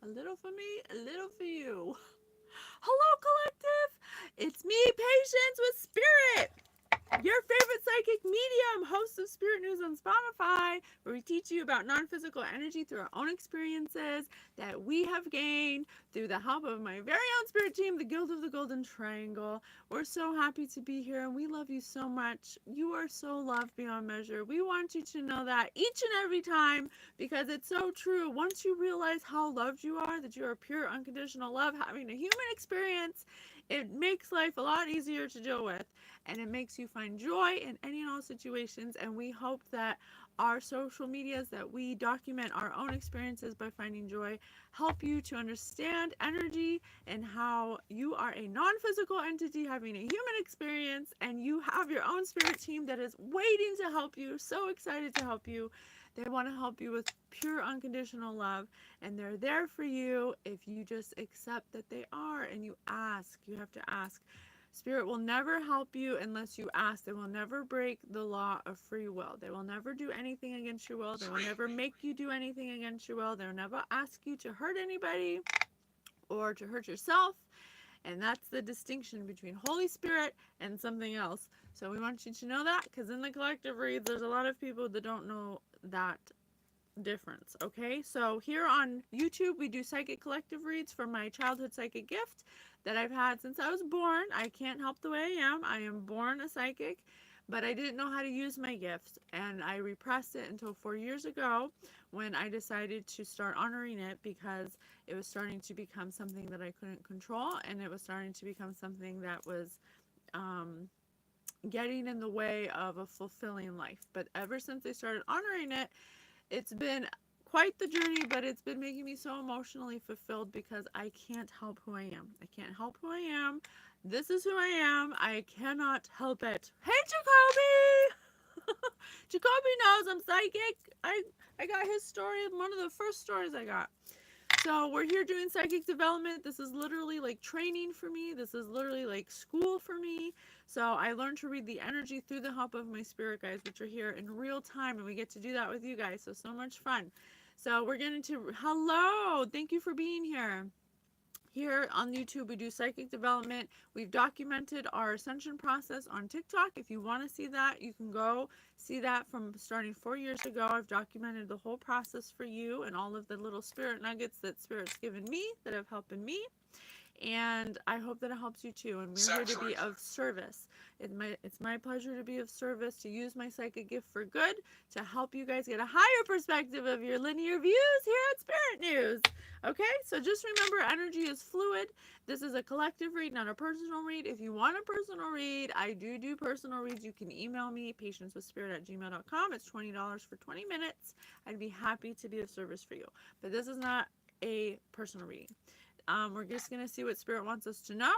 A little for me, a little for you. Hello, collective. It's me, Patience with Spirit, your favorite psychic medium, host of Spirit News on Spotify, where we teach you about non physical energy through our own experiences that we have gained through the help of my very own spirit team, the Guild of the Golden Triangle. We're so happy to be here and we love you so much. You are so loved beyond measure. We want you to know that each and every time because it's so true. Once you realize how loved you are, that you are pure unconditional love, having a human experience, it makes life a lot easier to deal with and it makes you find joy in any and all situations. And we hope that our social medias that we document our own experiences by finding joy help you to understand energy and how you are a non-physical entity having a human experience and you have your own spirit team that is waiting to help you, so excited to help you. They want to help you with pure unconditional love and they're there for you if you just accept that they are and you ask. You have to ask. Spirit will never help you unless you ask. They will never break the law of free will. They will never do anything against your will. They will never make you do anything against your will. They will never ask you to hurt anybody or to hurt yourself. And that's the distinction between Holy Spirit and something else. So we want you to know that because in the collective reads, there's a lot of people that don't know that difference. Okay, so here on YouTube we do psychic collective reads for my childhood psychic gift that I've had since I was born. I can't help the way I am. I am born a psychic, but I didn't know how to use my gift and I repressed it until 4 years ago when I decided to start honoring it because it was starting to become something that I couldn't control and it was starting to become something that was um, getting in the way of a fulfilling life. But ever since I started honoring it, it's been quite the journey, but it's been making me so emotionally fulfilled because I can't help who I am. I can't help who I am. This is who I am. I cannot help it. Hey, Jacoby! Jacoby knows I'm psychic. I got his story, one of the first stories I got. So we're here doing psychic development. This is literally like training for me. This is literally like school for me. So I learned to read the energy through the help of my spirit guides, which are here in real time, and we get to do that with you guys. So much fun. So we're getting to hello. Thank you for being here. Here on YouTube, we do psychic development. We've documented our ascension process on TikTok. If you want to see that, you can go see that from starting 4 years ago. I've documented the whole process for you and all of the little spirit nuggets that Spirit's given me that have helped me. And I hope that it helps you too. And we're here to be of service. It's my pleasure to be of service, to use my psychic gift for good, to help you guys get a higher perspective of your linear views here at Spirit News. Okay, so just remember, energy is fluid. This is a collective read, not a personal read. If you want a personal read, I do personal reads. You can email me, patientewithspirit@gmail.com. It's $20 for 20 minutes. I'd be happy to be of service for you. But this is not a personal reading. We're just going to see what Spirit wants us to know.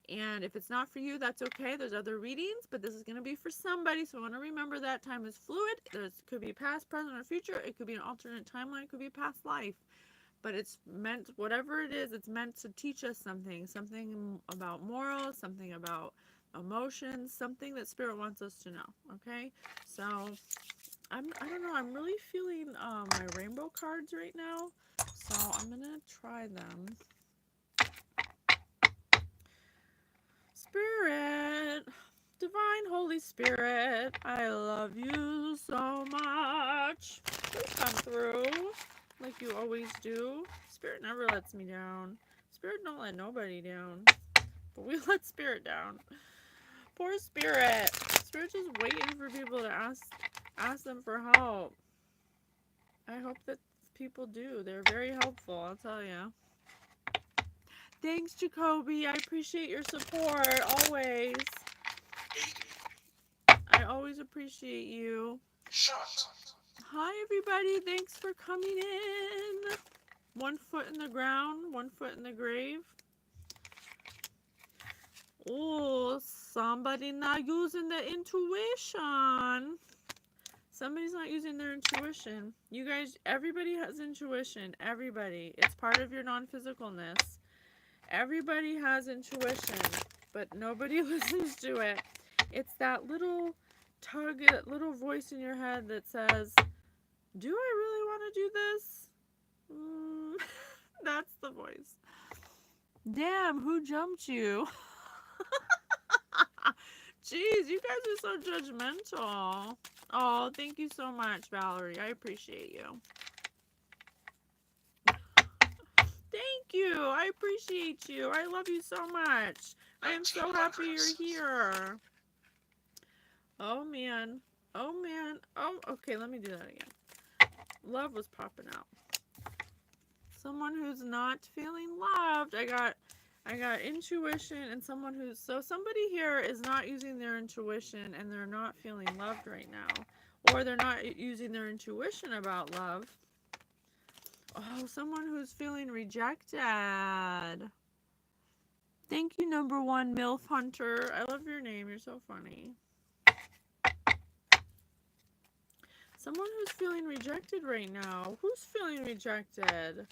And if it's not for you, that's okay. There's other readings, but this is going to be for somebody. So I want to remember that time is fluid. There could be past, present, or future. It could be an alternate timeline. It could be a past life. But it's meant, whatever it is, it's meant to teach us something. Something about morals, something about emotions, something that Spirit wants us to know. Okay? So I don't know. I'm really feeling my rainbow cards right now. So I'm going to try them. Spirit, Divine Holy Spirit, I love you so much. Please come through like you always do. Spirit never lets me down. Spirit don't let nobody down. But we let Spirit down. Poor Spirit. Spirit's just waiting for people to ask them for help. I hope that people do. They're very helpful, I'll tell you. Thanks, Jacoby. I appreciate your support, always. I always appreciate you. Hi, everybody. Thanks for coming in. 1 foot in the ground, 1 foot in the grave. Oh, somebody not using the intuition. Somebody's not using their intuition. You guys, everybody has intuition. Everybody. It's part of your non-physicalness. Everybody has intuition, but nobody listens to it. It's that little tug, that little voice in your head that says, do I really want to do this? That's the voice. Damn, who jumped you? Jeez, you guys are so judgmental. Oh, thank you so much, Valerie. I appreciate you. Thank you. I appreciate you. I love you so much. I am so happy you're here. Oh, man. Oh, man. Oh, okay, let me do that again. Love was popping out. Someone who's not feeling loved. I got intuition and someone who's, so somebody here is not using their intuition and they're not feeling loved right now. Or they're not using their intuition about love. Oh, someone who's feeling rejected. Thank you, number one MILF Hunter. I love your name. You're so funny. Someone who's feeling rejected right now. Who's feeling rejected?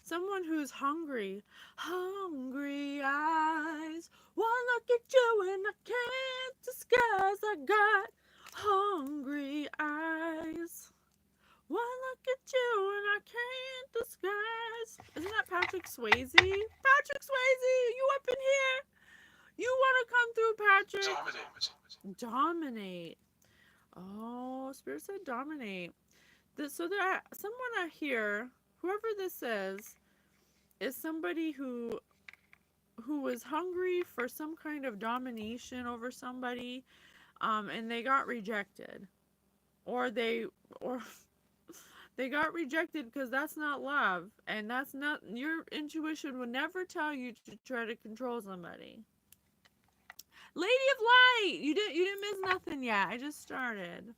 Someone who's hungry. Hungry eyes. One look at you and I can't disguise. I got hungry eyes. One look at you and I can't disguise. Isn't that Patrick Swayze? Patrick Swayze, you up in here? You want to come through, Patrick? Dominate. Oh, Spirit said dominate. So there, someone here, whoever this is somebody who was hungry for some kind of domination over somebody, and they got rejected, or they got rejected because that's not love, and that's not, your intuition would never tell you to try to control somebody. Lady of Light, you didn't miss nothing yet. I just started.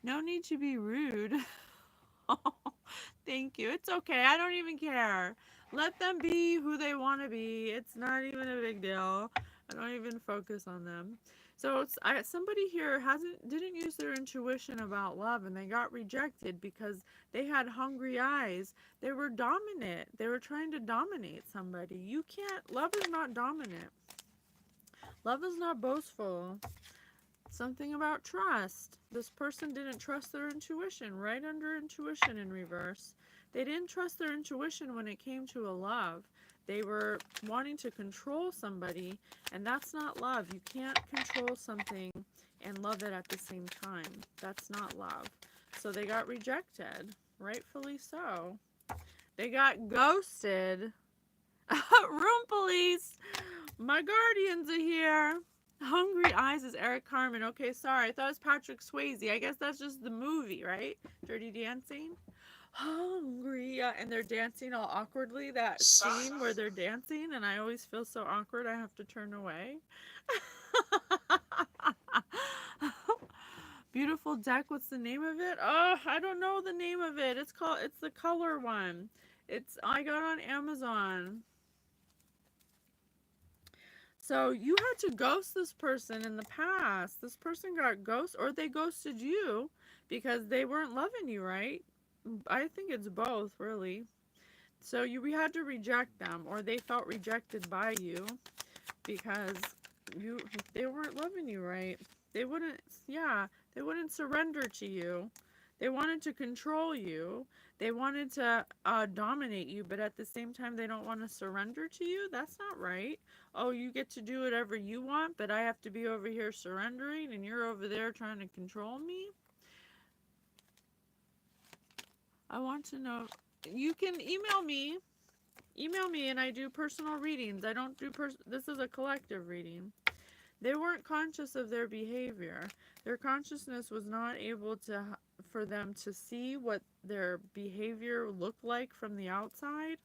No need to be rude. Thank you. It's okay. I don't even care. Let them be who they want to be. It's not even a big deal. I don't even focus on them. So somebody here didn't use their intuition about love, and they got rejected because they had hungry eyes. They were dominant. They were trying to dominate somebody. You can't. Love is not dominant. Love is not boastful. Something about trust. This person didn't trust their intuition. Right under intuition in reverse. They didn't trust their intuition when it came to a love. They were wanting to control somebody, and that's not love. You can't control something and love it at the same time. That's not love. So they got rejected. Rightfully so. They got ghosted. Room police. My guardians are here. Hungry Eyes is Eric Carmen. Okay, sorry. I thought it was Patrick Swayze. I guess that's just the movie, right? Dirty Dancing. Hungry. And they're dancing all awkwardly. That scene where they're dancing, and I always feel so awkward I have to turn away. Beautiful deck. What's the name of it? Oh, I don't know the name of it. It's the color one. I got on Amazon. So you had to ghost this person in the past. This person got ghosted, or they ghosted you because they weren't loving you, right? I think it's both, really. So we had to reject them, or they felt rejected by you because they weren't loving you right. They wouldn't surrender to you. They wanted to control you. They wanted to dominate you, but at the same time, they don't want to surrender to you. That's not right. Oh, you get to do whatever you want, but I have to be over here surrendering, and you're over there trying to control me? I want to know. You can email me. Email me, and I do personal readings. I don't do this is a collective reading. They weren't conscious of their behavior. Their consciousness was not able for them to see what their behavior looked like from the outside.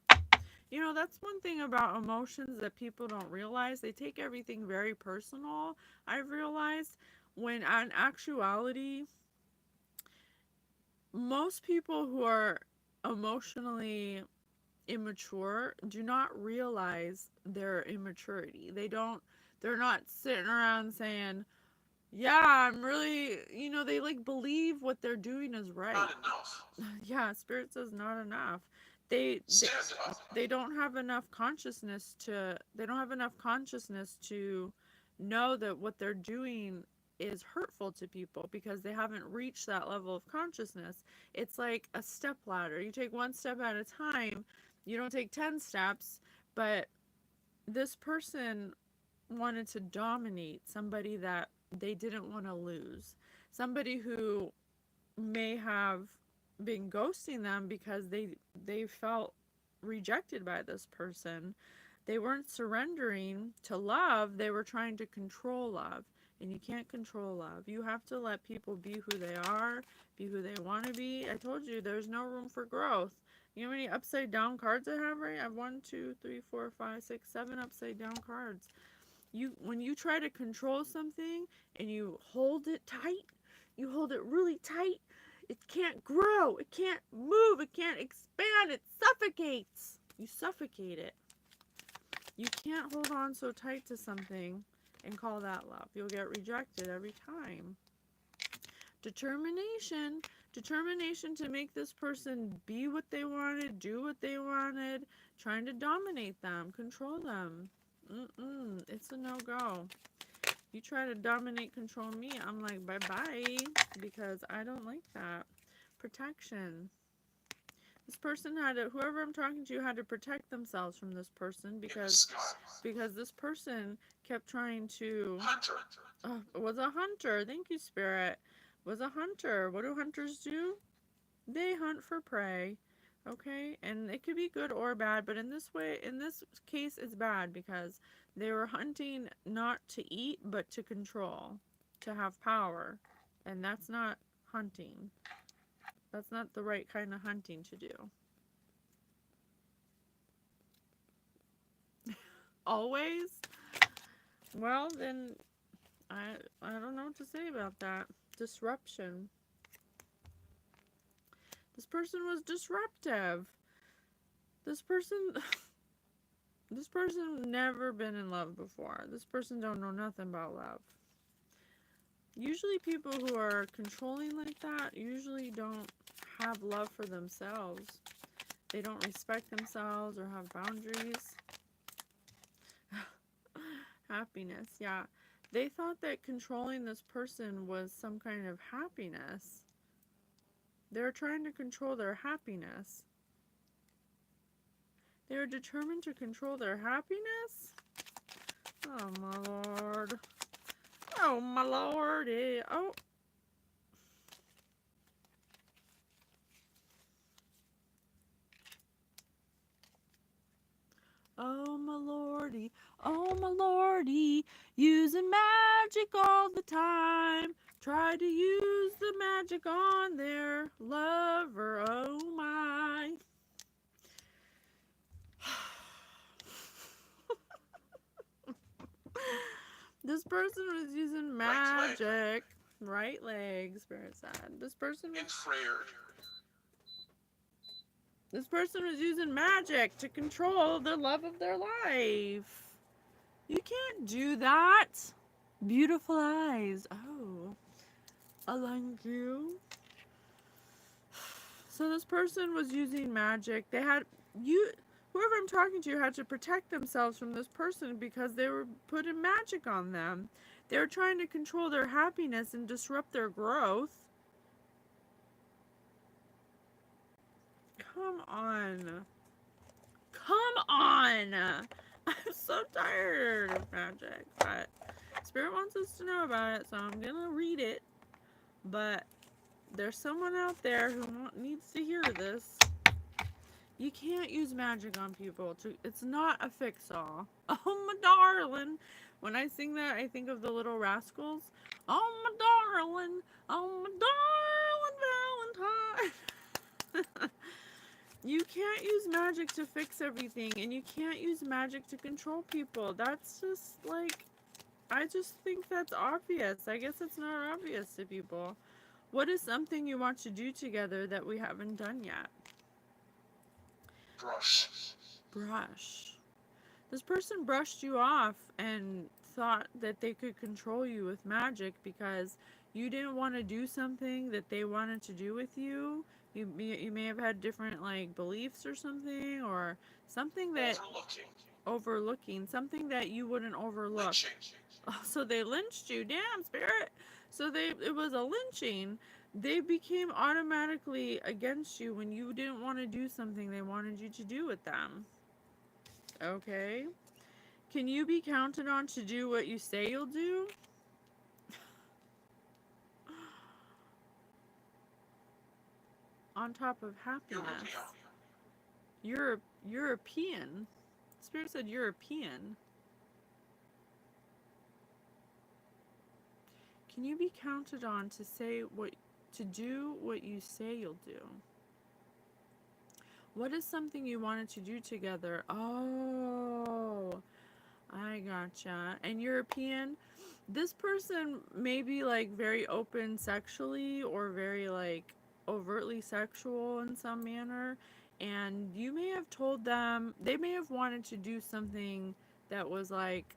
You know, that's one thing about emotions that people don't realize. They take everything very personal. I've realized when in actuality, most people who are emotionally immature do not realize their immaturity. They're not sitting around saying, yeah, I'm really, they like believe what they're doing is right. Not enough. Yeah, Spirit says not enough. They don't have enough consciousness to know that what they're doing is hurtful to people because they haven't reached that level of consciousness. It's like a step ladder. You take one step at a time, You don't take 10 steps, but this person wanted to dominate somebody that they didn't want to lose. Somebody who may have been ghosting them because they felt rejected by this person. They weren't surrendering to love, they were trying to control love. And you can't control love. You have to let people be who they are, be who they want to be. I told you there's no room for growth. You know how many upside down cards I have, right? I have 1, 2, 3, 4, 5, 6, 7 upside down cards. When you try to control something and you hold it tight, you hold it really tight, it can't grow, it can't move, it can't expand, it suffocates. You suffocate it. You can't hold on so tight to something and call that love. You'll get rejected every time. Determination. Determination to make this person be what they wanted, do what they wanted, trying to dominate them, control them. It's a no-go. You try to dominate, control me, I'm like, bye-bye, because I don't like that. Protection. This person had to, whoever I'm talking to had to protect themselves from this person because this person kept trying to... was a hunter. Thank you, Spirit. Was a hunter. What do hunters do? They hunt for prey. Okay, and it could be good or bad, but in this case, it's bad because they were hunting not to eat, but to control, to have power, and that's not hunting. That's not the right kind of hunting to do. Always? Well, then, I don't know what to say about that. Disruption. This person was disruptive. This person never been in love before. This person don't know nothing about love. Usually people who are controlling like that usually don't have love for themselves. They don't respect themselves or have boundaries. Happiness, yeah. They thought that controlling this person was some kind of happiness. They're trying to control their happiness. They're determined to control their happiness? Oh, my Lord. Oh, my Lord. Oh. Oh, my Lordy. Oh, my Lordy. Using magic all the time. Try to use the magic on their lover. Oh, my. This person was using magic. Right leg, Spirit said. This person was using magic to control the love of their life. You can't do that. Beautiful eyes. Oh, I like you. So this person was using magic. Whoever I'm talking to had to protect themselves from this person because they were putting magic on them. They were trying to control their happiness and disrupt their growth. Come on. Come on. I'm so tired of magic, but Spirit wants us to know about it, so I'm going to read it. But there's someone out there who needs to hear this. You can't use magic on people. It's not a fix-all. Oh, my darling. When I sing that, I think of the Little Rascals. Oh, my darling. Oh, my darling Valentine. You can't use magic to fix everything, and you can't use magic to control people. That's just like, I just think that's obvious. I guess it's not obvious to people. What is something you want to do together that we haven't done yet? Brush. This person brushed you off and thought that they could control you with magic because you didn't want to do something that they wanted to do with you. You may have had different like beliefs or something, or something that overlooking something that you wouldn't overlook. Oh, so they lynched you. Damn, Spirit. So it was a lynching. They became automatically against you when you didn't want to do something they wanted you to do with them. Okay? Can you be counted on to do what you say you'll do? On top of happiness. European. Spirit said European. Can you be counted on to do what you say you'll do? What is something you wanted to do together? Oh, I gotcha. And European, this person may be like very open sexually or very like overtly sexual in some manner. And you may have told them, they may have wanted to do something that was like,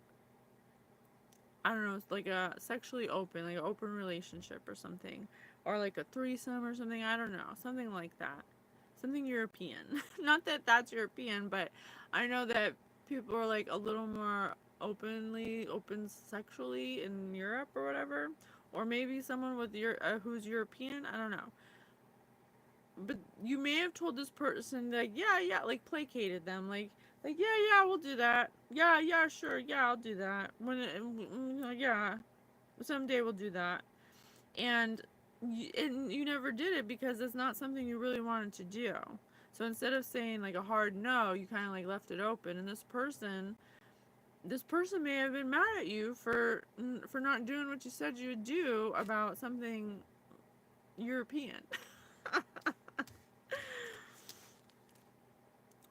I don't know, like a sexually open, like an open relationship or something. Or like a threesome or something. I don't know. Something like that. Something European. Not that that's European, but I know that people are like a little more open sexually in Europe or whatever. Or maybe someone with who's European. I don't know. But you may have told this person like, yeah, like placated them, like yeah, we'll do that. Yeah, sure, yeah, I'll do that. Yeah, someday we'll do that. And you never did it because it's not something you really wanted to do. So instead of saying like a hard no, you kind of like left it open. And this person may have been mad at you for not doing what you said you would do about something European.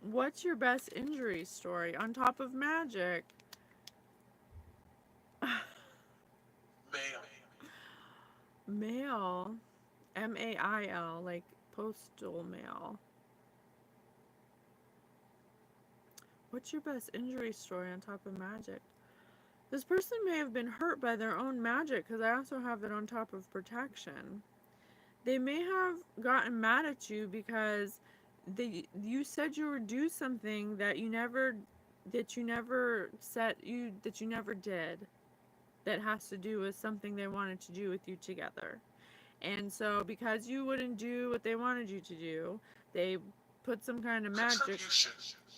What's your best injury story on top of magic? Mail. M-A-I-L, like postal mail. What's your best injury story on top of magic? This person may have been hurt by their own magic because I also have it on top of protection. They may have gotten mad at you because you said you would do something that you never did, that has to do with something they wanted to do with you together. And so because you wouldn't do what they wanted you to do, they put some kind of magic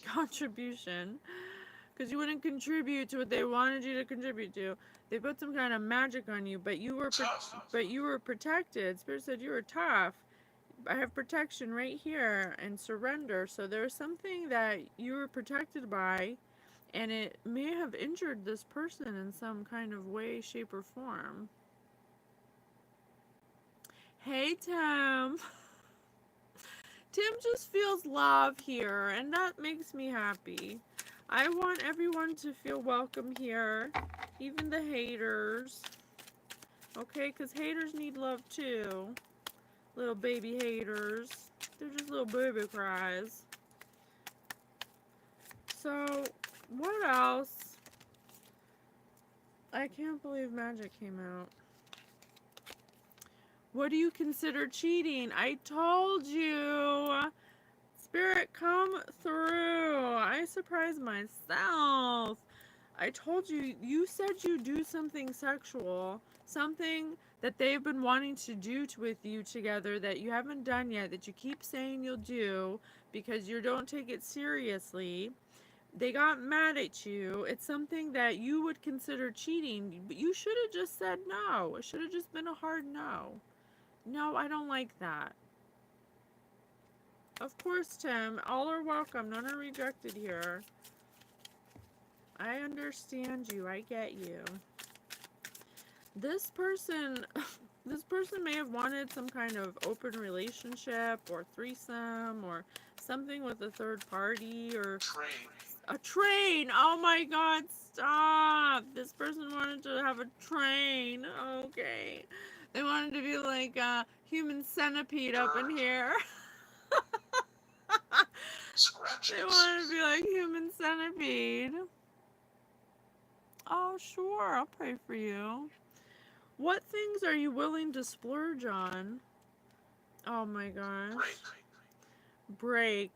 contribution, because you wouldn't contribute to what they wanted you to contribute to. They put some kind of magic on you, but you were protected. Spirit said you were tough. I have protection right here and surrender. So there's something that you were protected by, and it may have injured this person in some kind of way, shape, or form. Hey, Tim. Tim just feels love here, and that makes me happy. I want everyone to feel welcome here, even the haters. Okay, because haters need love too. Little baby haters. They're just little baby cries. So, what else? I can't believe magic came out. What do you consider cheating? I told you. Spirit, come through. I surprised myself. I told you, you said you do something sexual, something that they've been wanting to do with you together that you haven't done yet, that you keep saying you'll do because you don't take it seriously. They got mad at you. It's something that you would consider cheating, but you should have just said no. It should have just been a hard no. No, I don't like that. Of course, Tim. All are welcome. None are rejected here. I understand you. I get you. This person may have wanted some kind of open relationship or threesome or something with a third party or a train. Oh my God, stop. This person wanted to have a train. Okay. They wanted to be like a human centipede up in here. They wanted to be like human centipede. Oh, sure. I'll pray for you. What things are you willing to splurge on? Oh my gosh. Break.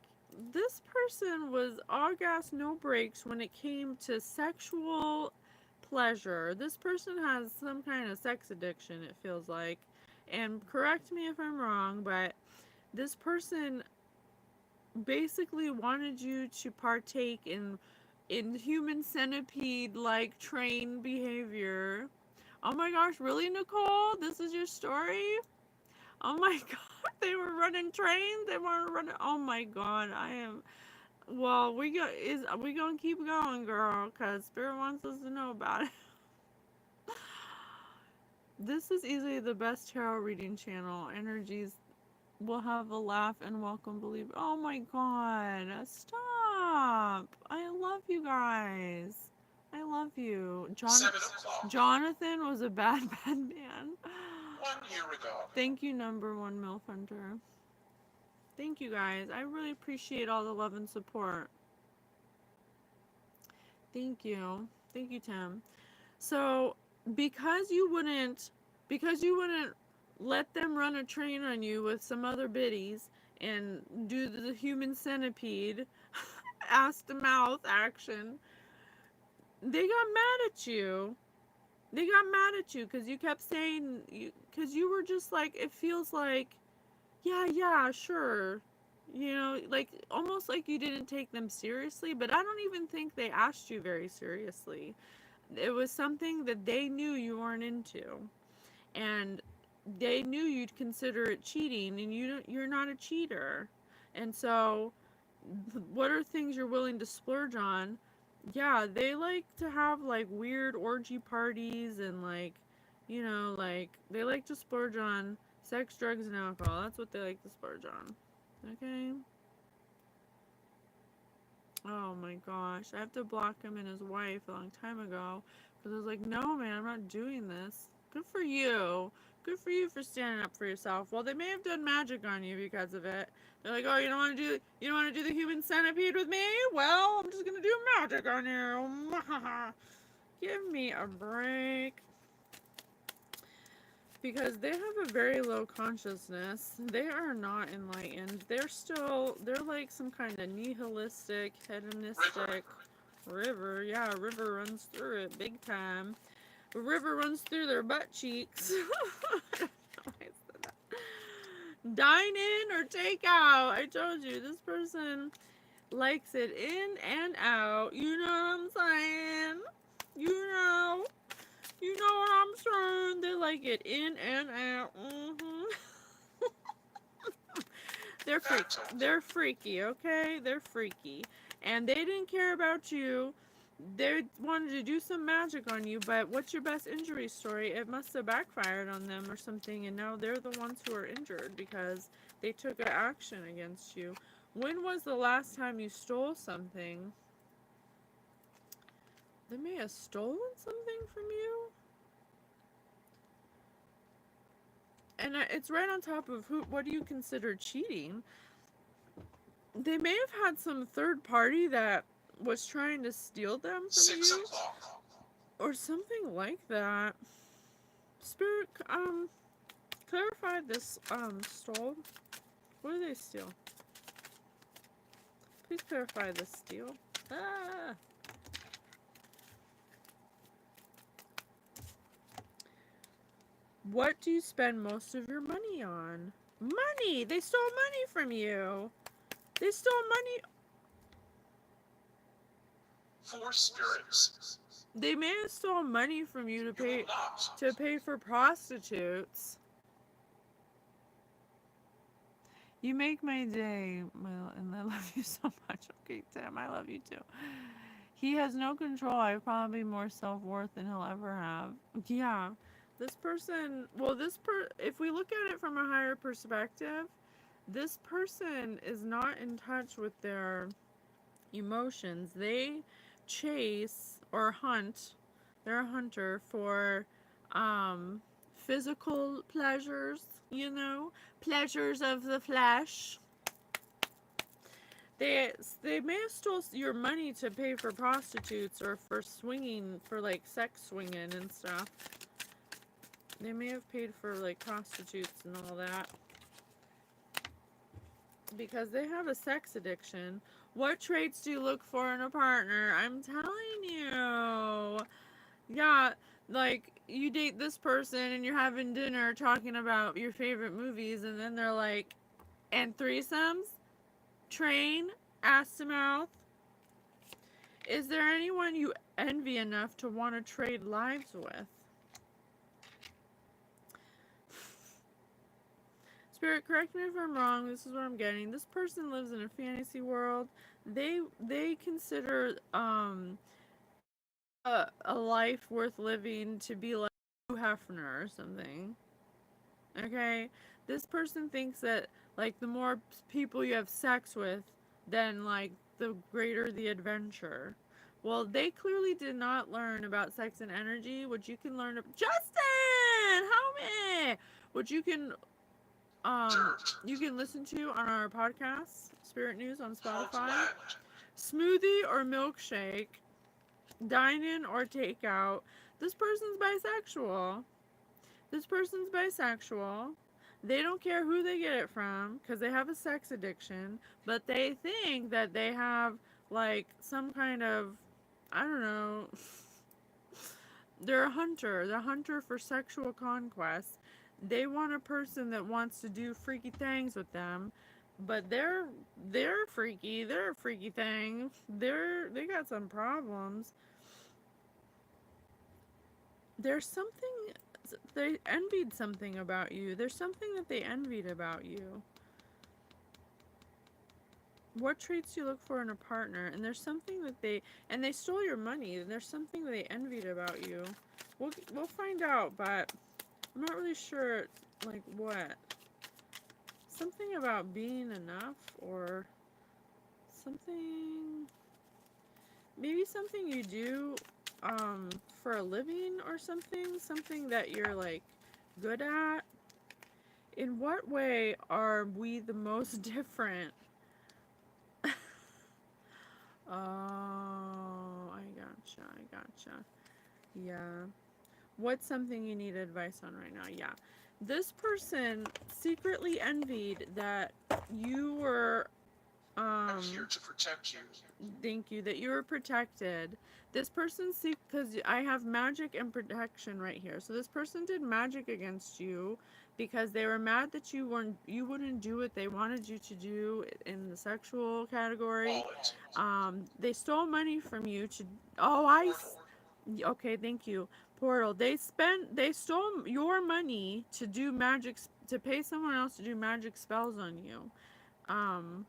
This person was all gas, no brakes when it came to sexual pleasure. This person has some kind of sex addiction, it feels like. And correct me if I'm wrong, but this person basically wanted you to partake in human centipede like train behavior. Oh my gosh, really, Nicole? This is your story? Oh my god, they were running trains. They want to run. Oh my god, I am. Well, we gonna keep going, girl, cause Spirit wants us to know about it. This is easily the best tarot reading channel. Energies will have a laugh and welcome believe. Oh my god, stop! I love you guys. I love you. Jonathan was a bad, bad man. 1 year ago. Thank you, number one MILF Hunter. Thank you guys. I really appreciate all the love and support. Thank you. Thank you, Tim. So, because you wouldn't let them run a train on you with some other biddies and do the human centipede ass to mouth action, they got mad at you. They got mad at you because you kept saying, because you were just like, it feels like, yeah, sure. You know, like almost like you didn't take them seriously, but I don't even think they asked you very seriously. It was something that they knew you weren't into, and they knew you'd consider it cheating, and you're not a cheater. And so, what are things you're willing to splurge on? Yeah, they like to have like weird orgy parties and like, like they like to splurge on sex, drugs, and alcohol. That's what they like to splurge on. Okay? Oh my gosh. I have to block him and his wife a long time ago because I was like, no, man, I'm not doing this. Good for you. Good for you for standing up for yourself. Well, they may have done magic on you because of it. They're like, oh, you don't want to do the human centipede with me? Well, I'm just gonna do magic on you. Give me a break. Because they have a very low consciousness. They are not enlightened. They're like some kind of nihilistic, hedonistic river. Yeah, a river runs through it big time. A river runs through their butt cheeks. Dine in or take out. I told you, this person likes it in and out. You know what I'm saying? You know. You know what I'm saying? They like it in and out. They're freaky, okay? They're freaky. And they didn't care about you. They wanted to do some magic on you, but what's your best injury story? It must have backfired on them or something, and now they're the ones who are injured because they took an action against you. When was the last time you stole something? They may have stolen something from you? And it's right on top of what do you consider cheating? They may have had some third party that was trying to steal them from you. Or something like that. Spirit, clarify this, stole. What do they steal? Please clarify this steal. Ah! What do you spend most of your money on? Money! They stole money from you! They stole money. 4 spirits. They may have stolen money from you to pay for prostitutes. You make my day, and I love you so much. Okay, Tim, I love you too. He has no control. I have probably more self-worth than he'll ever have. Yeah. This person, well, if we look at it from a higher perspective, this person is not in touch with their emotions. They chase or hunt. They're a hunter for physical pleasures, pleasures of the flesh. They may have stole your money to pay for prostitutes or for swinging, for like sex swinging and stuff. They may have paid for like prostitutes and all that. Because they have a sex addiction. What traits do you look for in a partner? I'm telling you. Yeah, Like, you date this person and you're having dinner talking about your favorite movies, and then they're like, and threesomes? Train? Ass to mouth? Is there anyone you envy enough to want to trade lives with? Spirit, correct me if I'm wrong. This is what I'm getting. This person lives in a fantasy world. They consider a life worth living to be like Hugh Hefner or something. Okay? This person thinks that like the more people you have sex with, then like the greater the adventure. Well, they clearly did not learn about sex and energy, which you can learn. Justin, help me! Which you can listen to on our podcast, Spirit News on Spotify. Smoothie or milkshake, dine in or takeout. This person's bisexual. This person's bisexual. They don't care who they get it from because they have a sex addiction, but they think that they have like some kind of, I don't know, they're a hunter. They're a hunter for sexual conquest. They want a person that wants to do freaky things with them, but they're freaky. They're a freaky thing. They got some problems. There's something they envied something about you. There's something that they envied about you. What traits do you look for in a partner? And there's something that they stole your money. And there's something they envied about you. We'll find out, but I'm not really sure like what. Something about being enough or something, maybe something you do for a living or something that you're like good at. In what way are we the most different? Oh, I gotcha. Yeah. What's something you need advice on right now? Yeah. This person secretly envied that you were, I'm here to protect you. thank you, that you were protected. This person, because I have magic and protection right here. So this person did magic against you because they were mad that you wouldn't do what they wanted you to do in the sexual category. Wallet. They stole money from you to, okay, thank you. Portal. They stole your money to do magic, to pay someone else to do magic spells on you. Um,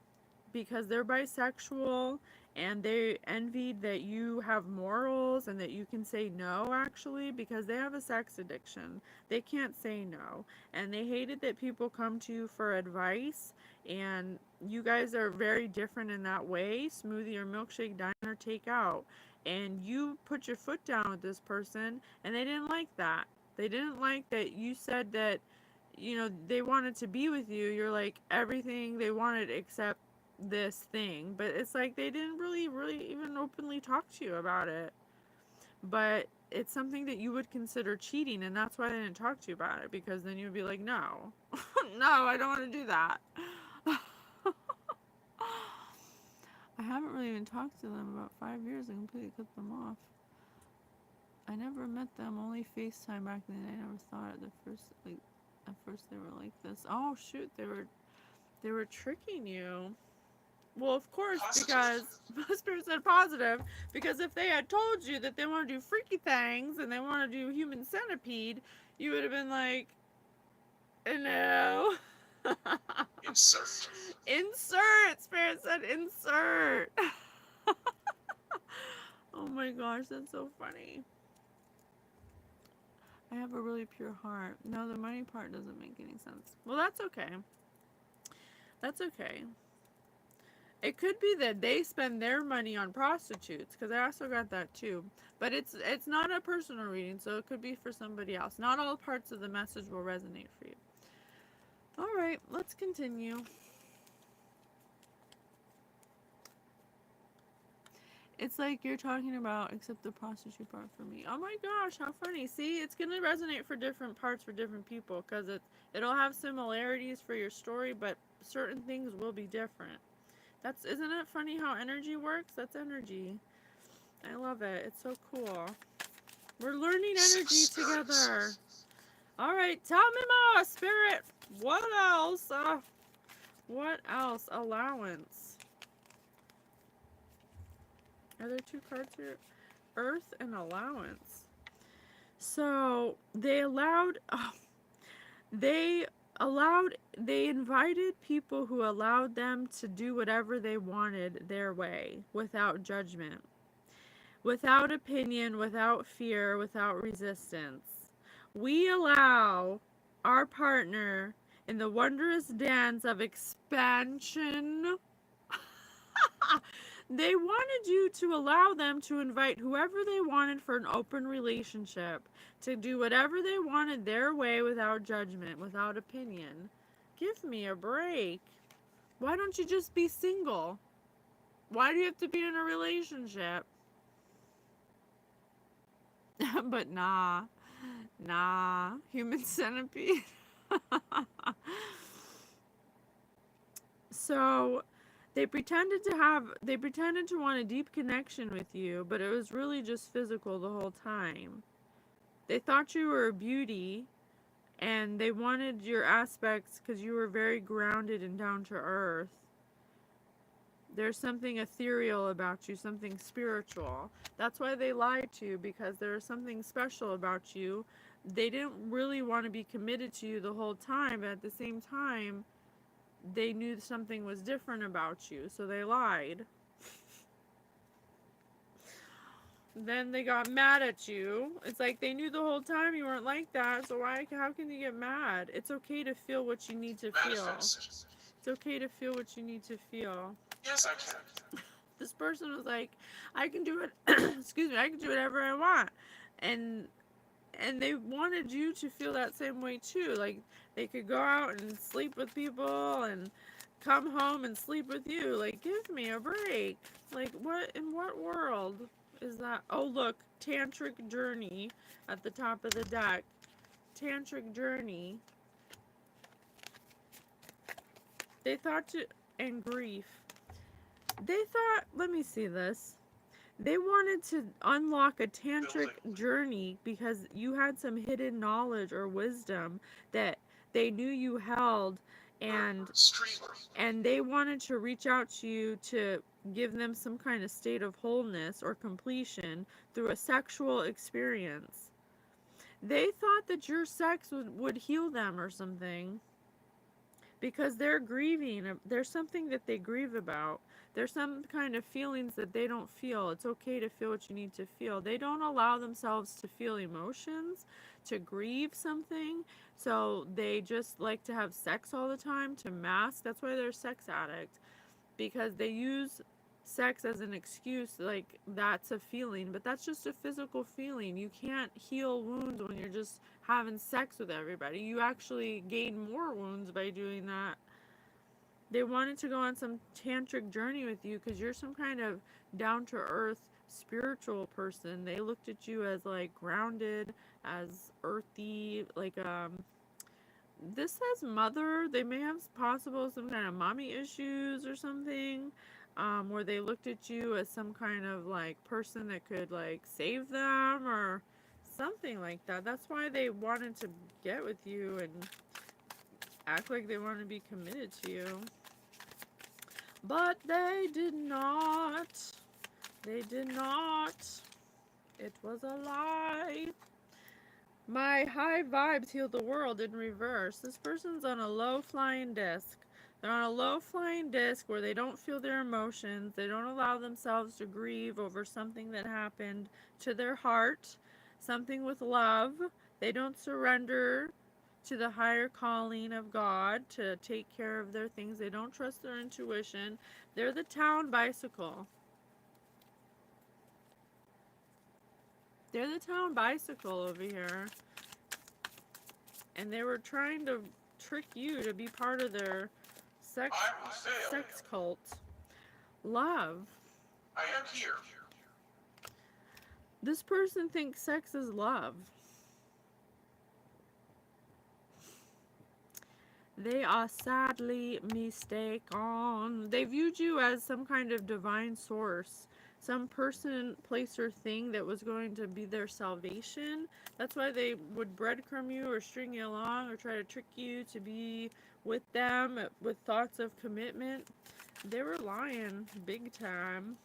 because they're bisexual and they envied that you have morals and that you can say no, actually, because they have a sex addiction. They can't say no. And they hated that people come to you for advice. And you guys are very different in that way. Smoothie or milkshake, dine or take out. And you put your foot down with this person and they didn't like that. They didn't like that you said that, they wanted to be with you. You're like everything they wanted except this thing. But it's like they didn't really even openly talk to you about it. But it's something that you would consider cheating, and that's why they didn't talk to you about it, because then you'd be like, no. No, I don't want to do that. I haven't really even talked to them about 5 years. I completely cut them off. I never met them, only FaceTime back then. I never thought at first they were like this. Oh shoot, they were tricking you. Well, of course, because Spirit said positive. Because if they had told you that they want to do freaky things and they want to do human centipede, you would have been like, no. Insert. Insert. Spirit said insert. Oh my gosh, that's so funny. I have a really pure heart. No, the money part doesn't make any sense. Well, that's okay. That's okay. It could be that they spend their money on prostitutes, because I also got that too. But it's not a personal reading, so it could be for somebody else. Not all parts of the message will resonate for you. All right, let's continue. It's like you're talking about, except the prostitute part for me. Oh my gosh, how funny. See, it's going to resonate for different parts for different people, because it'll have similarities for your story, but certain things will be different. Isn't it funny how energy works? That's energy. I love it. It's so cool. We're learning energy Six together. spirits. All right, tell me more, Spirit. What else? What else? Allowance. Are there two cards here? Earth and allowance. So they they invited people who allowed them to do whatever they wanted their way without judgment, without opinion, without fear, without resistance. We allow our partner in the wondrous dance of expansion. They wanted you to allow them to invite whoever they wanted for an open relationship, to do whatever they wanted their way without judgment, without opinion. Give me a break. Why don't you just be single? Why do you have to be in a relationship? But nah, human centipede. So they pretended to want a deep connection with you, but it was really just physical the whole time. They thought you were a beauty, and they wanted your aspects because you were very grounded and down to earth. There's something ethereal about you, something spiritual. That's why they lied to you, because there was something special about you. They didn't really want to be committed to you the whole time, but at the same time, they knew something was different about you, so they lied. Then they got mad at you. It's like they knew the whole time you weren't like that, so how can you get mad? It's okay to feel what you need to feel. Manifest. It's okay to feel what you need to feel. Yes, I can. This person was like, I can do it, excuse me, I can do whatever I want. And they wanted you to feel that same way too. Like, they could go out and sleep with people and come home and sleep with you. Like, give me a break. Like, in what world is that? Oh, look, tantric journey at the top of the deck. Tantric journey. They thought to, and grief. They thought, let me see this. They wanted to unlock a tantric journey because you had some hidden knowledge or wisdom that they knew you held, and they wanted to reach out to you to give them some kind of state of wholeness or completion through a sexual experience. They thought that your sex would heal them or something, because they're grieving. There's something that they grieve about. There's some kind of feelings that they don't feel. It's okay to feel what you need to feel. They don't allow themselves to feel emotions, to grieve something. So they just like to have sex all the time to mask. That's why they're a sex addict, because they use sex as an excuse. Like, that's a feeling, but that's just a physical feeling. You can't heal wounds when you're just having sex with everybody. You actually gain more wounds by doing that. They wanted to go on some tantric journey with you because you're some kind of down to earth spiritual person. They looked at you as like grounded, as earthy, like this says mother. They may have possible some kind of mommy issues or something, where they looked at you as some kind of like person that could like save them or something like that. That's why they wanted to get with you and act like they wanted to be committed to you. But they did not. They did not. It was a lie. My high vibes heal the world in reverse. This person's on a low flying disc. They're on a low flying disc where they don't feel their emotions. They don't allow themselves to grieve over something that happened to their heart, something with love. They don't surrender to the higher calling of God to take care of their things. They don't trust their intuition. They're the town bicycle. They're the town bicycle over here. And they were trying to trick you to be part of their sex cult. Love. I am here. This person thinks sex is love. They are sadly mistaken. They viewed you as some kind of divine source. some person, place, or thing that was going to be their salvation. That's why they would breadcrumb you or string you along or try to trick you to be with them with thoughts of commitment. They were lying big time.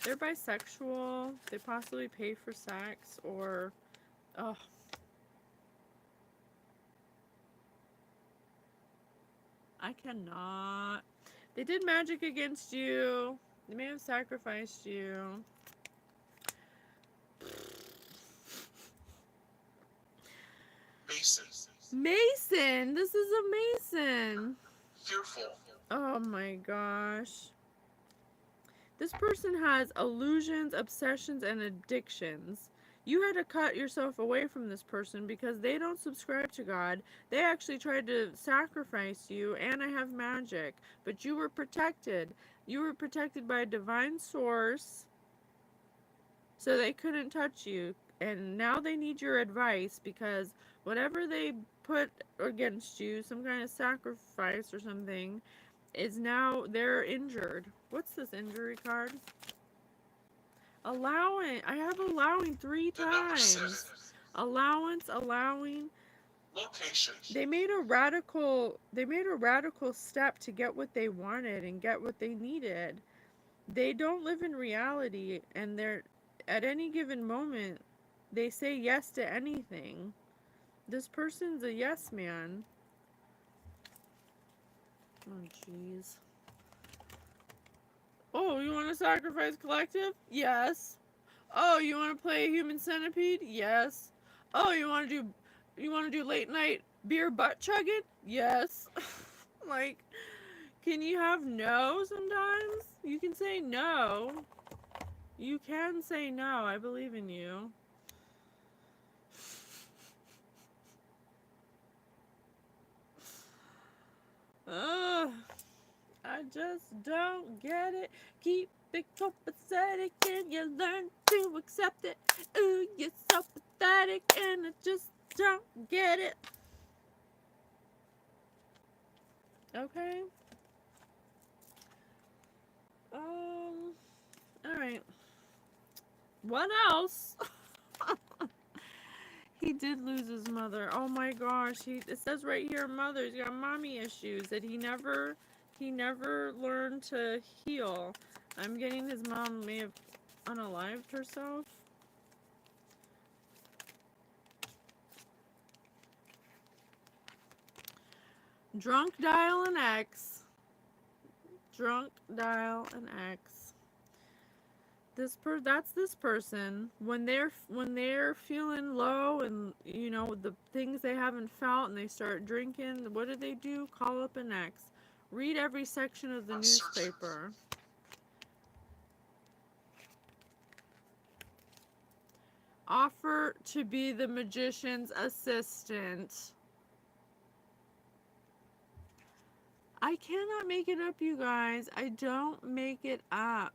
They're bisexual. They possibly pay for sex or, oh, I cannot. They did magic against you. They may have sacrificed you. Mason. Mason! This is a Mason. Fearful. Oh my gosh. This person has illusions, obsessions, and addictions. You had to cut yourself away from this person because they don't subscribe to God. They actually tried to sacrifice you, and I have magic. But you were protected. You were protected by a divine source, so they couldn't touch you. And now they need your advice because whatever they put against you, some kind of sacrifice or something, is now they're injured. What's this injury card? Allowing. I have allowing 3 times. Allowance, allowing. Location. They made a radical step to get what they wanted and get what they needed. They don't live in reality, and they're at any given moment they say yes to anything. This person's a yes man. Oh jeez. Oh, you want to sacrifice collective? Yes. Oh, you want to play human centipede? Yes. Oh, you want to do late night beer butt chugging? Yes. Like, can you have no sometimes? You can say no. You can say no. I believe in you. Ugh. I just don't get it. Keep it copacetic and you learn to accept it. Ooh, you're so pathetic and I just don't get it. Okay. Alright. What else? He did lose his mother. Oh my gosh. It says right here, mother. He's got mommy issues that he never learned to heal. I'm getting his mom may have unalived herself. Drunk dial an X. Drunk dial an X. That's this person when they're feeling low and you know the things they haven't felt and they start drinking. What do? Call up an X. Read every section of the newspaper. Offer to be the magician's assistant. I cannot make it up, you guys. I don't make it up.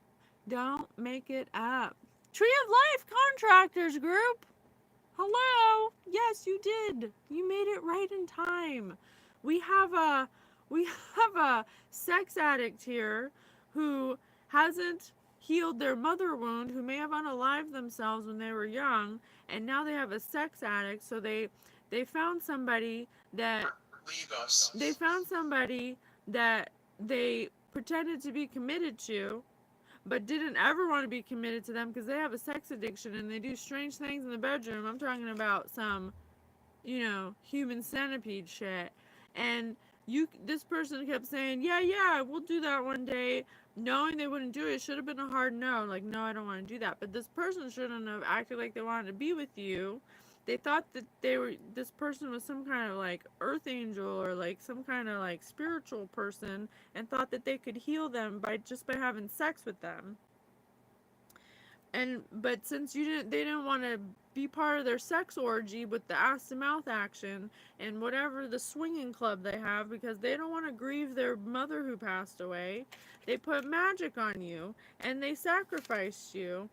Don't make it up. Tree of Life Contractors Group. Hello. Yes, you did. You made it right in time. We have a sex addict here who hasn't healed their mother wound, who may have unalived themselves when they were young, and now they have a sex addict. So they found somebody that they pretended to be committed to, but didn't ever want to be committed to them because they have a sex addiction and they do strange things in the bedroom. I'm talking about some, human centipede shit. And this person kept saying, yeah, we'll do that one day, knowing they wouldn't do it. It should have been a hard no, like, no, I don't want to do that. But this person shouldn't have acted like they wanted to be with you. They thought that this person was some kind of like earth angel or like some kind of like spiritual person and thought that they could heal them by having sex with them. But since they didn't want to be part of their sex orgy with the ass to mouth action and whatever the swinging club they have, because they don't want to grieve their mother who passed away, they put magic on you and they sacrificed you.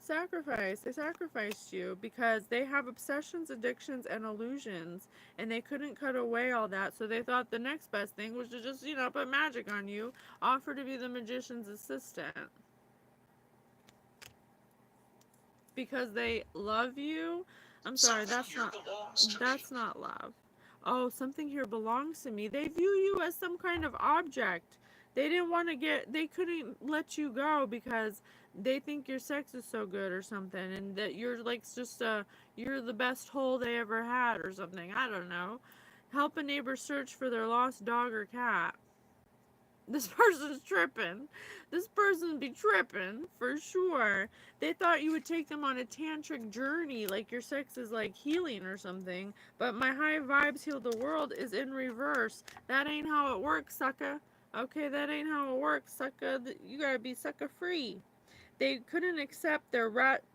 They sacrificed you because they have obsessions, addictions, and illusions, and they couldn't cut away all that, so they thought the next best thing was to just, put magic on you, offer to be the magician's assistant. because they love you. I'm sorry, Something here belongs to me. that's not love. Oh, something here belongs to me. They view you as some kind of object. They didn't want to they couldn't let you go because they think your sex is so good or something, and that you're like just you're the best hole they ever had or something. I don't know. Help a neighbor search for their lost dog or cat. This person's tripping. This person be tripping for sure. They thought you would take them on a tantric journey, like your sex is like healing or something. But my high vibes heal the world is in reverse. That ain't how it works, sucker. Okay, that ain't how it works, sucker. You gotta be sucker free. They couldn't accept their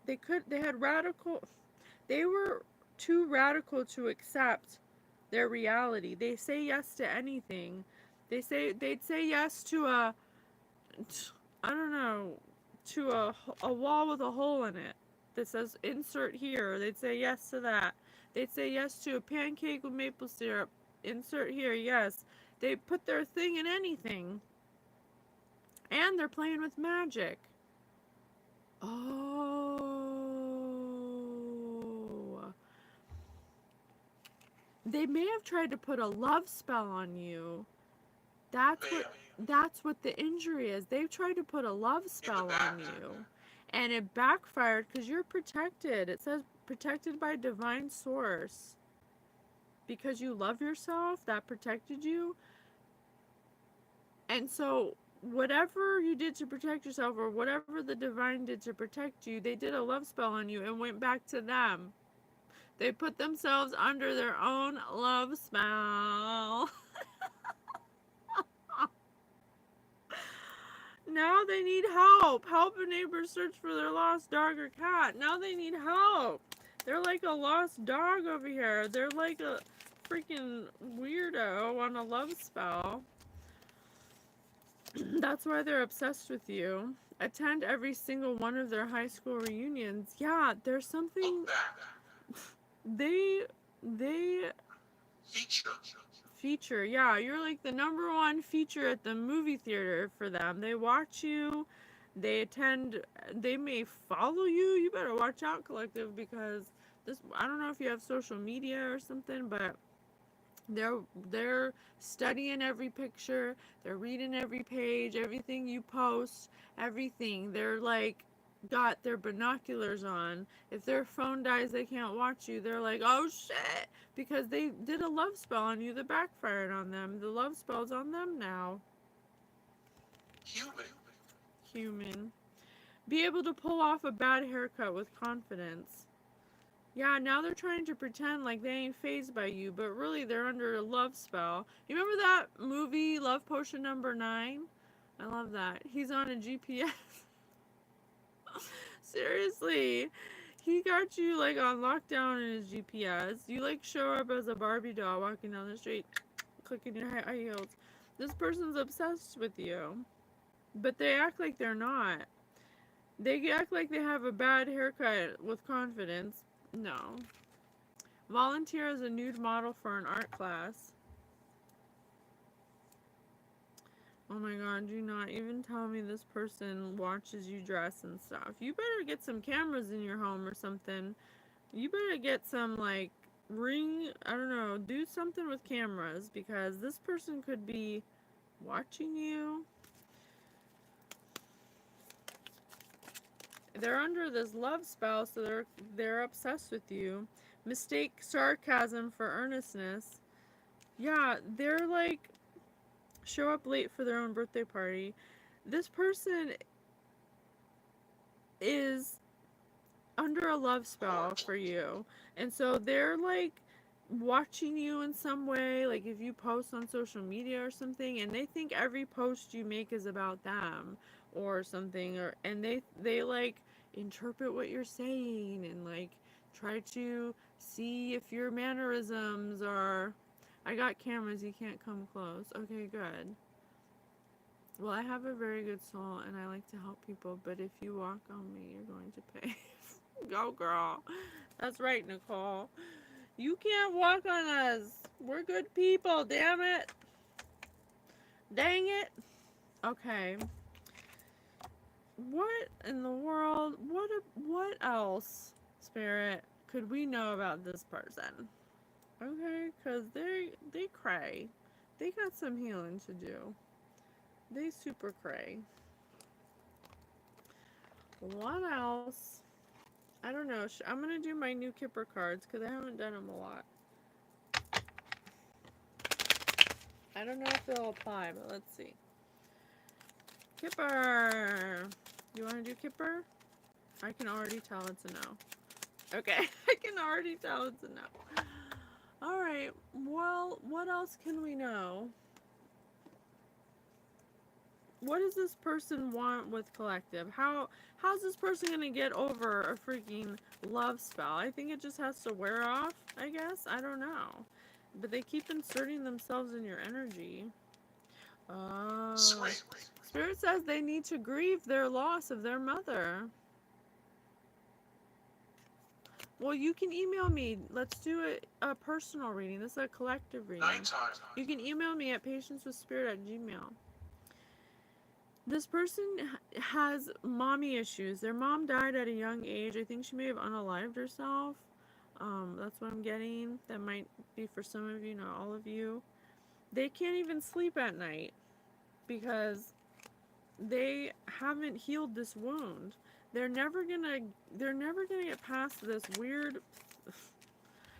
they had radical. They were too radical to accept their reality. They say yes to anything. They'd say yes to I don't know, to a wall with a hole in it that says insert here. They'd say yes to that. They'd say yes to a pancake with maple syrup. Insert here, yes. They put their thing in anything. And they're playing with magic. Oh. They may have tried to put a love spell on you. That's what the injury is. They've tried to put a love spell on you. And it backfired because you're protected. It says protected by divine source. Because you love yourself, that protected you. And so whatever you did to protect yourself, or whatever the divine did to protect you, they did a love spell on you and went back to them. They put themselves under their own love spell. Now they need help. Help a neighbor search for their lost dog or cat. Now they need help. They're like a lost dog over here. They're like a freaking weirdo on a love spell. That's why they're obsessed with you. Attend every single one of their high school reunions. Yeah, there's something they feature. Yeah, you're like the number one feature at the movie theater for them. They watch you. They attend. They may follow you. You better watch out, collective, because this. I don't know if you have social media or something, but they're studying every picture. They're reading every page, everything you post, everything. They're like got their binoculars on. If their phone dies, they can't watch you. They're like, oh shit, because they did a love spell on you that backfired on them. The love spell's on them now. Human. Be able to pull off a bad haircut with confidence. Yeah, now they're trying to pretend like they ain't fazed by you, but really they're under a love spell. You remember that movie, Love Potion Number 9? I love that. He's on a GPS. Seriously. He got you like on lockdown in his GPS. You like show up as a Barbie doll walking down the street, clicking your high heels. This person's obsessed with you. But they act like they're not. They act like they have a bad haircut with confidence. No. Volunteer as a nude model for an art class. Oh my god, do not even tell me this person watches you dress and stuff. You better get some cameras in your home or something. You better get some, like, I don't know, do something with cameras, because this person could be watching you. They're under this love spell, so they're obsessed with you. Mistake sarcasm for earnestness. Yeah, they're like show up late for their own birthday party. This person is under a love spell for you. And so they're like watching you in some way, like if you post on social media or something, and they think every post you make is about them or something, and they like interpret what you're saying and like try to see if your mannerisms are. I got cameras, you can't come close. Okay, good. Well, I have a very good soul and I like to help people, but if you walk on me, you're going to pay. Go, girl. That's right, Nicole. You can't walk on us. We're good people, damn it. Dang it. Okay. What in the world? What else, Spirit, could we know about this person? Okay, cause they cray. They got some healing to do. They super cray. What else? I don't know. I'm gonna do my new Kipper cards because I haven't done them a lot. I don't know if they'll apply, but let's see. Kipper. You want to do Kipper? I can already tell it's a no. Okay, I can already tell it's a no. All right. Well, what else can we know? What does this person want with collective? How's this person gonna get over a freaking love spell? I think it just has to wear off, I guess. I don't know. But they keep inserting themselves in your energy. Oh. Spirit says they need to grieve their loss of their mother. Well, you can email me. Let's do a personal reading. This is a collective reading. Nighttime. You can email me at patiencewithspirit@gmail.com. This person has mommy issues. Their mom died at a young age. I think she may have unalived herself. That's what I'm getting. That might be for some of you, not all of you. They can't even sleep at night because they haven't healed this wound. They're never gonna get past this weird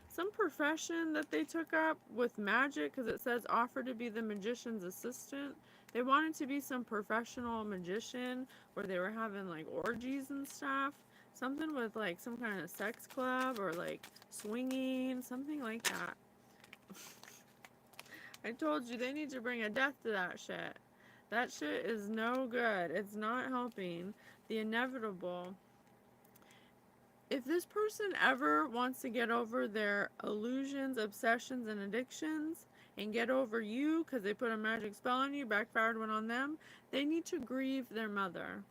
some profession that they took up with magic, because it says offer to be the magician's assistant. They wanted to be some professional magician where they were having like orgies and stuff. Something with like some kind of sex club or like swinging, something like that. I told you they need to bring a death to that shit. That shit is no good. It's not helping. The inevitable. If this person ever wants to get over their illusions, obsessions, and addictions, and get over you because they put a magic spell on you, backfired one on them, they need to grieve their mother.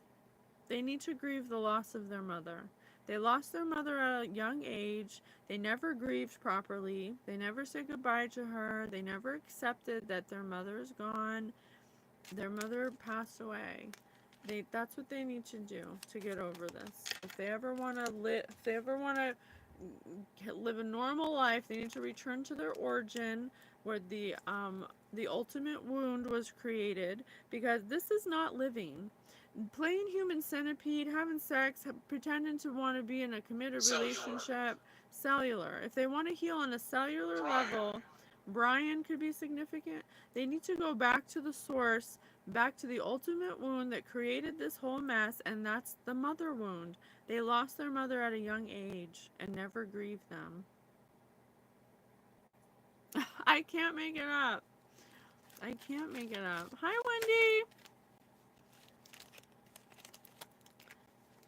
They need to grieve the loss of their mother. They lost their mother at a young age. They never grieved properly. They never said goodbye to her. They never accepted that their mother is gone. Their mother passed away. That's what they need to do to get over this. If they ever want to live a normal life, they need to return to their origin where the ultimate wound was created, because this is not living. Playing human centipede, having sex, pretending to want to be in a committed relationship, cellular. If they want to heal on a cellular level, Brian could be significant. They need to go back to the source, back to the ultimate wound that created this whole mess, and that's the mother wound. They lost their mother at a young age and never grieved them. I can't make it up. I can't make it up. Hi, Wendy.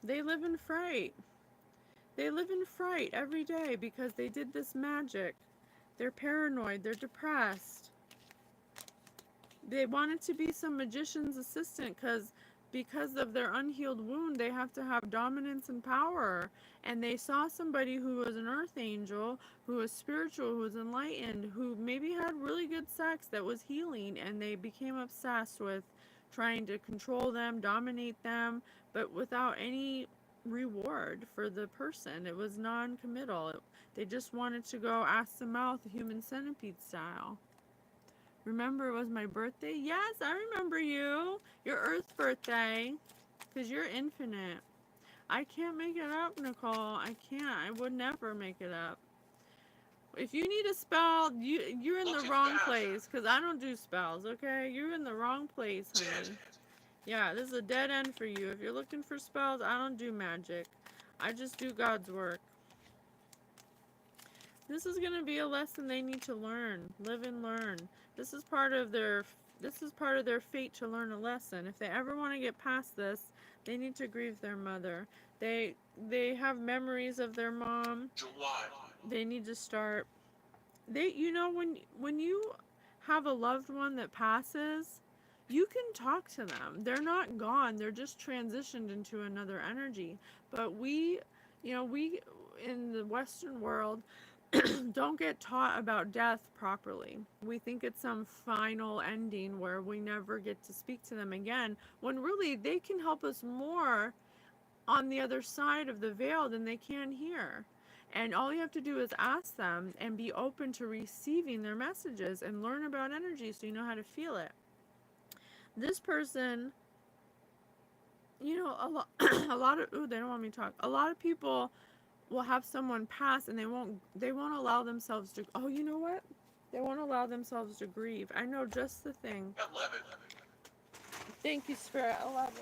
They live in fright. They live in fright every day because they did this magic. They're paranoid. They're depressed. They wanted to be some magician's assistant because of their unhealed wound, they have to have dominance and power. And they saw somebody who was an earth angel, who was spiritual, who was enlightened, who maybe had really good sex that was healing, and they became obsessed with trying to control them, dominate them, but without any reward for the person. It was non-committal. They just wanted to go ass to mouth, human centipede style. Remember it was my birthday? Yes, I remember you. Your Earth birthday. Because you're infinite. I can't make it up, Nicole. I can't. I would never make it up. If you need a spell, you're in the wrong place. Because I don't do spells, okay? You're in the wrong place, honey. Yeah, this is a dead end for you. If you're looking for spells, I don't do magic. I just do God's work. This is going to be a lesson they need to learn. Live and learn. This is part of their fate to learn a lesson. If they ever want to get past this, they need to grieve their mother. They have memories of their mom. July. They need to start. When you have a loved one that passes, you can talk to them. They're not gone. They're just transitioned into another energy. But we in the Western world, don't get taught about death properly. We think it's some final ending where we never get to speak to them again, when really they can help us more on the other side of the veil than they can here. And all you have to do is ask them and be open to receiving their messages and learn about energy so you know how to feel it. This person, a lot of, ooh, they don't want me to talk. A lot of people will have someone pass and they won't allow themselves to, oh, you know what? They won't allow themselves to grieve. I know just the thing. 11. Thank you, Spirit. 11.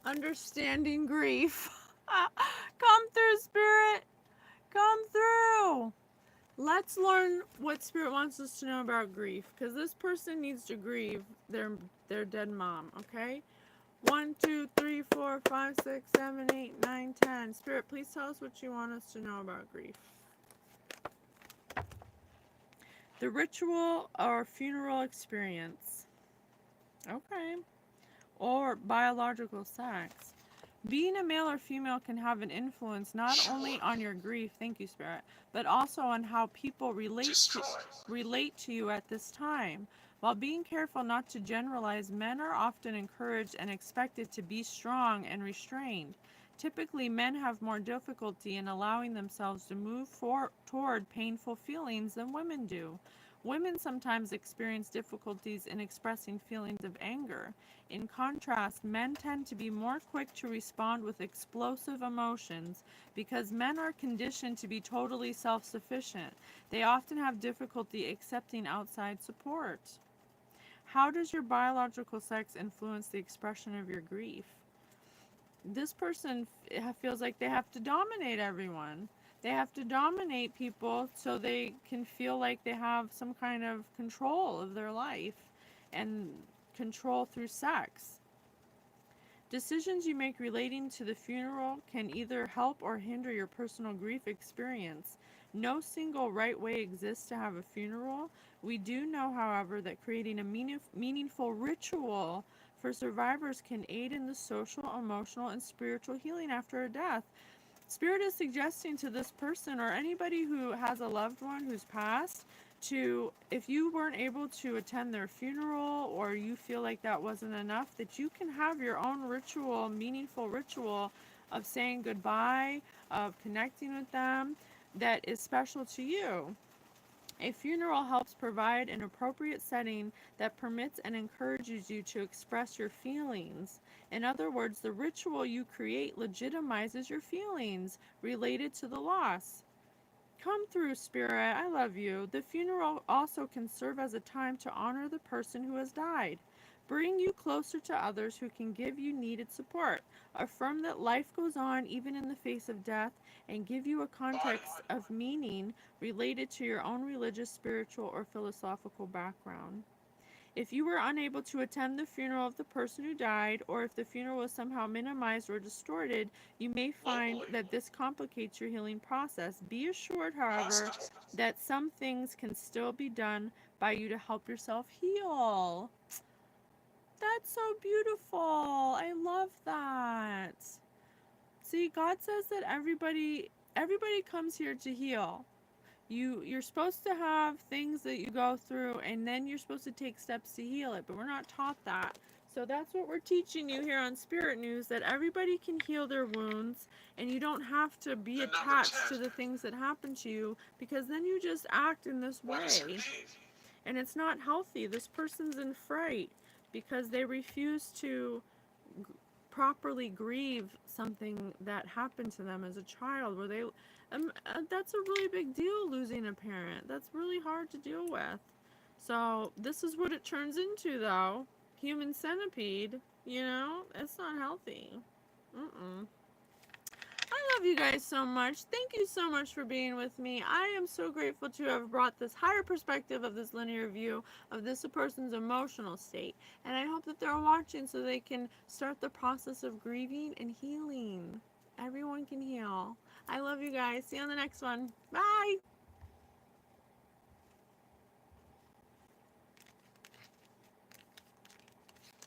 Understanding grief. Come through, Spirit. Come through. Let's learn what Spirit wants us to know about grief, because this person needs to grieve their dead mom, okay? 1, 2, 3, 4, 5, 6, 7, 8, 9, 10. Spirit, please tell us what you want us to know about grief. The ritual or funeral experience. Okay. Or biological sex. Being a male or female can have an influence not only on your grief, thank you, Spirit, but also on how people relate to you at this time. While being careful not to generalize, men are often encouraged and expected to be strong and restrained. Typically, men have more difficulty in allowing themselves to move toward painful feelings than women do. Women sometimes experience difficulties in expressing feelings of anger. In contrast, men tend to be more quick to respond with explosive emotions because men are conditioned to be totally self-sufficient. They often have difficulty accepting outside support. How does your biological sex influence the expression of your grief? This person feels like they have to dominate everyone. They have to dominate people so they can feel like they have some kind of control of their life and control through sex. Decisions you make relating to the funeral can either help or hinder your personal grief experience. No single right way exists to have a funeral. We do know, however, that creating a meaningful ritual for survivors can aid in the social, emotional, and spiritual healing after a death. Spirit is suggesting to this person or anybody who has a loved one who's passed to, if you weren't able to attend their funeral or you feel like that wasn't enough, that you can have your own ritual, meaningful ritual of saying goodbye, of connecting with them that is special to you. A funeral helps provide an appropriate setting that permits and encourages you to express your feelings. In other words, the ritual you create legitimizes your feelings related to the loss. Come through, Spirit. I love you. The funeral also can serve as a time to honor the person who has died. Bring you closer to others who can give you needed support. Affirm that life goes on even in the face of death, and give you a context of meaning related to your own religious, spiritual, or philosophical background. If you were unable to attend the funeral of the person who died, or if the funeral was somehow minimized or distorted, you may find that this complicates your healing process. Be assured, however, that some things can still be done by you to help yourself heal. That's so beautiful. I love that. See, God says that everybody comes here to heal. You're supposed to have things that you go through, and then you're supposed to take steps to heal it, but we're not taught that. So that's what we're teaching you here on Spirit News, that everybody can heal their wounds, and you don't have to be attached to the things that happen to you, because then you just act in this way. And it's not healthy. This person's in fright because they refuse to properly grieve something that happened to them as a child, where they that's a really big deal, losing a parent. That's really hard to deal with. So this is what it turns into, though. Human centipede, it's not healthy. I love love you guys so much. Thank you so much for being with me. I am so grateful to have brought this higher perspective of this linear view of this person's emotional state. And I hope that they're watching so they can start the process of grieving and healing. Everyone can heal. I love you guys. See you on the next one. Bye.